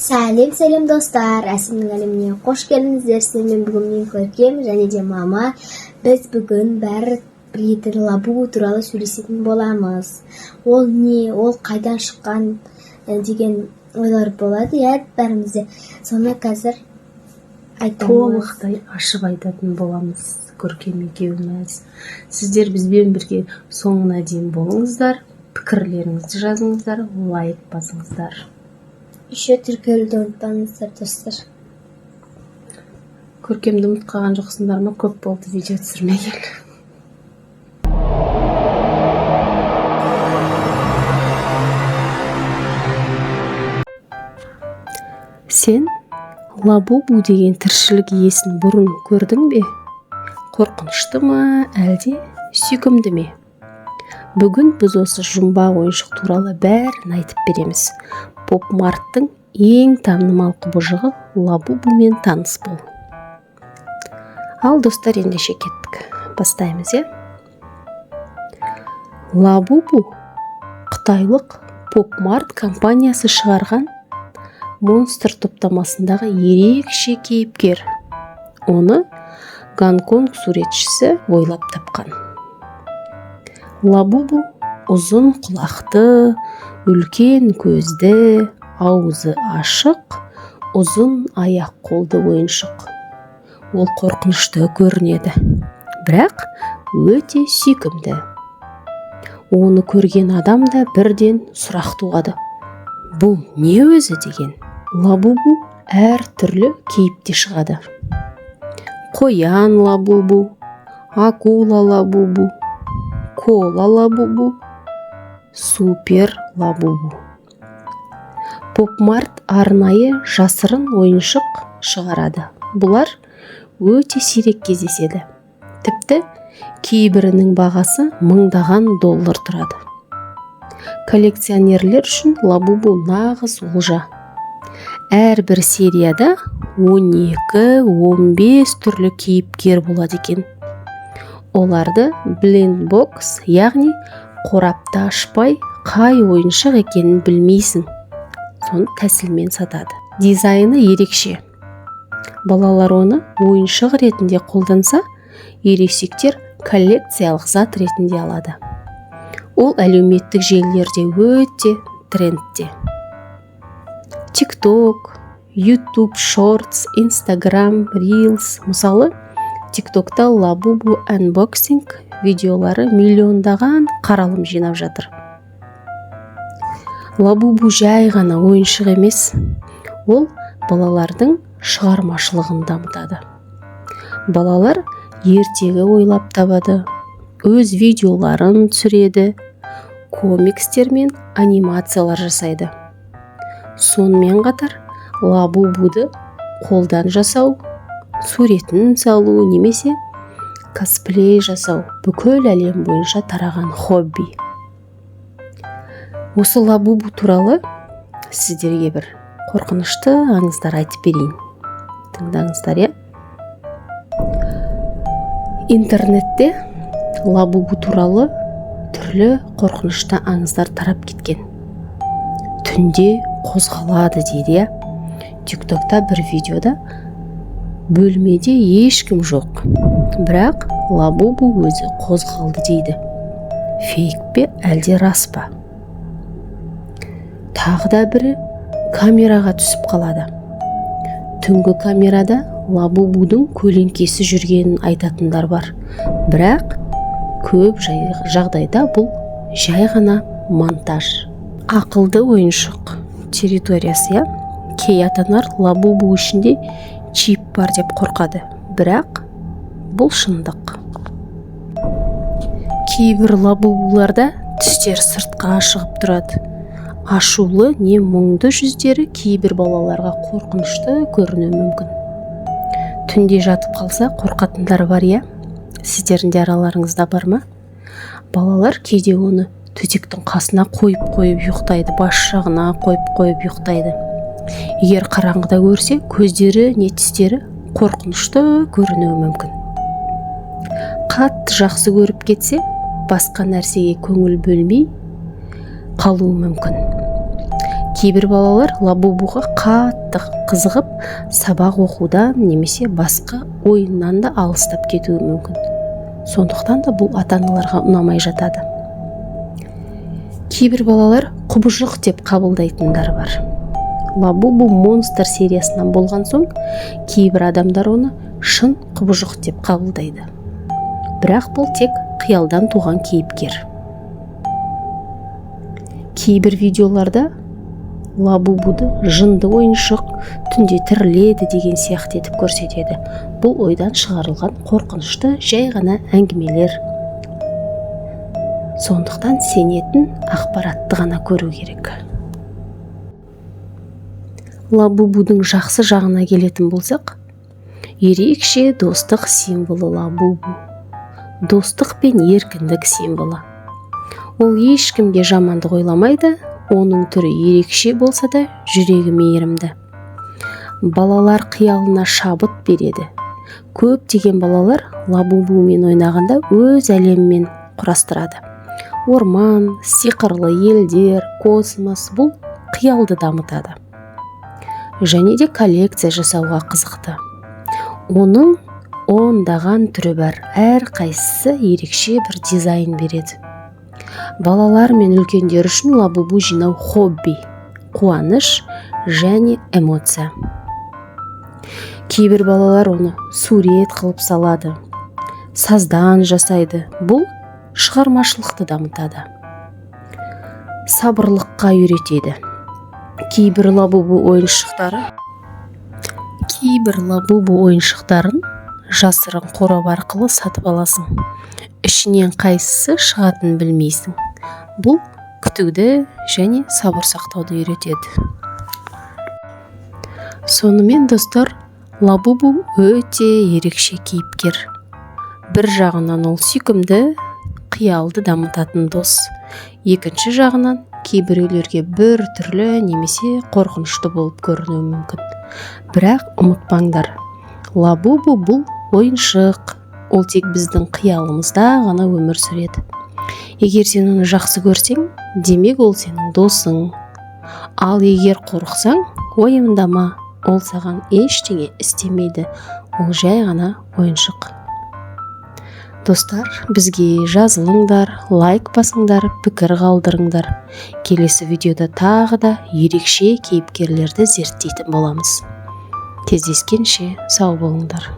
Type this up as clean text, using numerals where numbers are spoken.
Сәлем достар, әсімнің әлеміне қош келдіңіздер. Мен бүгін мен Көркем және де мама. Біз бүгін бір лабубу туралы сөйлесетін боламыз. Ол не, ол қайдан шыққан деген ойлар болады, бәрімізде. Соны қазір айтамыз. Толықтай ашып айтатын боламыз Көркем екеуміз. Сіздер бізбен бірге соңына дейін болыңыздар, пікірлеріңізді жазыңыздар, лайк басыңыздар. Еще тіркелуді ұмытпаңыздар достар. Көркемді ұмытқаған жоқсыңдар ма? Көп болды видео түсірмеген. Сен лабубу деген тіршілік иесін бұрын көрдің бе? Қорқынышты ма, әлде сүйкімді ме? Бүгін біз осы жұмбақ ойыншық туралы бәрін айтып береміз. Поп-марттың ең танымал құбыжығы лабубумен таныс бол. Ал достар, ендеше кеттік. Бастаймыз, Лабубу қытайлық поп-март компаниясы шығарған монстр топтамасындағы ерекше кейіпкер. Оны Гонконг суретшісі ойлап тапқан. Лабубу ұзын құлақты, үлкен көзді, аузы ашық, ұзын аяқ қолды ойыншық. Ол қорқынышты көрінеді, бірақ өте сүйкімді. Оны көрген адам да бірден сұрақ туады. Бұл не өзі деген? Лабубу әр түрлі кейіпте шығады. Қоян лабубу, акула лабубу, кола лабубу, супер лабубу. Поп-март арнайы жасырын ойыншық шығарады. Бұлар өте сирек кездеседі. Тіпті кейбірінің бағасы $1000 тұрады. Коллекционерлер үшін лабубу нағыз олжа. Әрбір серияда 12-15 түрлі кейіпкер болады екен. Оларды блендбокс, яғни қорапта ашпай, қай ойыншық екенін білмейсің. Соны тәсілмен сатады. Дизайны ерекше. Балалар оны ойыншық ретінде қолданса, ересектер коллекциялық зат ретінде алады. Ол әлеуметтік желілерде өте трендте. TikTok, YouTube Shorts, Instagram, Reels. Мысалы, TikTokта лабубу unboxing видеолары миллиондаған қаралым жинап жатыр. Лабубу жай ғана ойыншық емес, ол балалардың шығармашылығын дамытады. Балалар ертегі ойлап табады, өз видеоларын түсіреді, комикстер мен анимациялар жасайды. Сонымен қатар лабубуды қолдан жасау, суретін салу немесе косплей жасау бүкіл әлем бойынша тараған хобби. Осы лабубу туралы сіздерге бір қорқынышты аңыздар айтып берейін. Тыңдаңыздар, Интернетте лабубу туралы түрлі қорқынышты аңыздар тарап кеткен. Түнде қозғалады дейді, TikTokта бір видеода бөлмеде ешкім жоқ, бірақ лабубу өзі қозғалды дейді. Фейк пе, әлде рас па? Тағы да бірі камераға түсіп қалады. Түнгі камерада лабубудың көлеңкесі жүргенін айтатындар бар, бірақ көп жағдайда бұл жай ғана монтаж. Ақылды ойыншық территориясы, кей атанар лабубу ішінде чип бар деп қорқады, бірақ бұл шындық. Кейбір лабубуларда тістер сыртқа шығып тұрады. Ашулы не мұңды жүздері кейбір балаларға қорқынышты көрінуі мүмкін. Түнде жатып қалса қорқатындар бар, Сіздердің де араларыңызда бар ма? Балалар кейде оны төсектің қасына қойып ұйықтайды, бас жағына қойып ұйықтайды. Егер қараңғыда көрсе, көздері не тістері қорқынышты көрінуі мүмкін. Қатты жақсы көріп кетсе, басқа нәрсеге көңіл бөлмей қалуы мүмкін. Кейбір балалар лабубуға қатты қызығып сабақ оқудан немесе басқа ойыннан да алыстап кетуі мүмкін. Сондықтан да бұл ата-аналарға ұнамай жатады. Кейбір балалар құбыжық деп қабылдайтындар бар. Лабубу монстр сериясынан болған соң, кейбір адамдар оны шын құбыжық деп қабылдайды. Бірақ бұл тек қиялдан туған кейіпкер. Кейбір видеоларда лабубуды жынды ойыншық, түнде тіріледі деген сияқты етіп көрсетеді. Бұл ойдан шығарылған қорқынышты жай ғана әңгімелер. Сондықтан сенетін ақпаратты ғана көру керек. Лабубудың жақсы жағына келетін болсақ, ерекше достық символы лабубу. Достық пен еркіндік символы. Ол ешкімге жамандық ойламайды, оның түрі ерекше болса да жүрегі мейірімді. Балалар қиялына шабыт береді. Көптеген балалар лабубумен ойнағанда өз әлемімен құрастырады. Орман, сиқырлы елдер, космос бұл қиялды дамытады. Және де коллекция жасауға қызықты. Оның ондаған түрі бар, әр қайсысы ерекше бір дизайн береді. Балалар мен үлкендер үшін лабубу жинау хобби, қуаныш және эмоция. Кейбір балалар оны сурет қылып салады, саздан жасайды. Бұл шығармашылықты дамытады. Сабырлыққа үйретеді. Кейбір лабубу ойыншықтарын жасырын қорап арқылы сатып аласың. Ішінен қайсысы шығатынын білмейсің. Бұл күтуді және сабыр сақтауды үйретеді. Сонымен достар, лабубу өте ерекше кейіпкер. Бір жағынан ол сүйкімді, қиялды дамытатын дос. Екінші жағынан кейбіреулерге бір түрлі немесе қорқынышты болып көрінуі мүмкін. Бірақ ұмытпаңдар, лабубу бұл ойыншық. Ол тек біздің қиялымызда ғана өмір сүреді. Егер сен оны жақсы көрсең, демек ол сенің досың. Ал егер қорықсаң, уайымдама, ол саған ештеңе істемейді. Ол жай ғана ойыншық. Достар, бізге жазылыңдар, лайк басыңдар, пікір қалдырыңдар. Келесі видеода тағы да ерекше кейіпкерлерді зерттейтін боламыз. Кездескенше сау болыңдар.